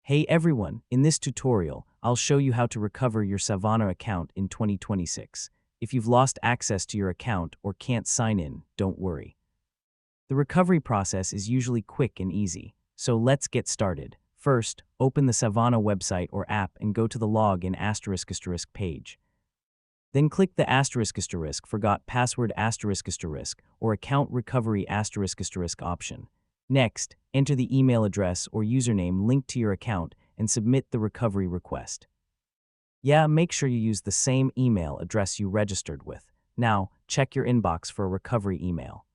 Hey everyone, in this tutorial, I'll show you how to recover your Savana account in 2026. If you've lost access to your account or can't sign in, don't worry. The recovery process is usually quick and easy, so let's get started. First, open the Savana website or app and go to the login ** page. Then click the * forgot password * or account recovery * option. Next, enter the email address or username linked to your account and submit the recovery request. Yeah, make sure you use the same email address you registered with. Now, check your inbox for a recovery email.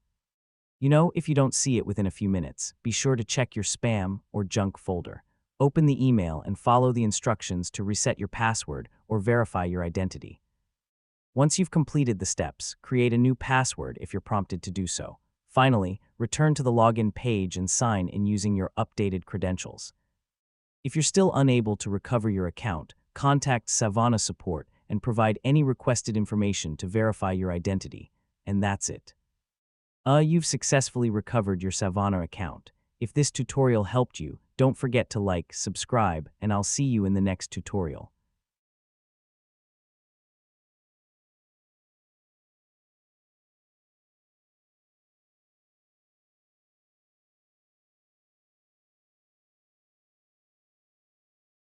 If you don't see it within a few minutes, be sure to check your spam or junk folder. Open the email and follow the instructions to reset your password or verify your identity. Once you've completed the steps, create a new password if you're prompted to do so. Finally, return to the login page and sign in using your updated credentials. If you're still unable to recover your account, contact Savana support and provide any requested information to verify your identity. And that's it. You've successfully recovered your Savana account. If this tutorial helped you, don't forget to like, subscribe, and I'll see you in the next tutorial.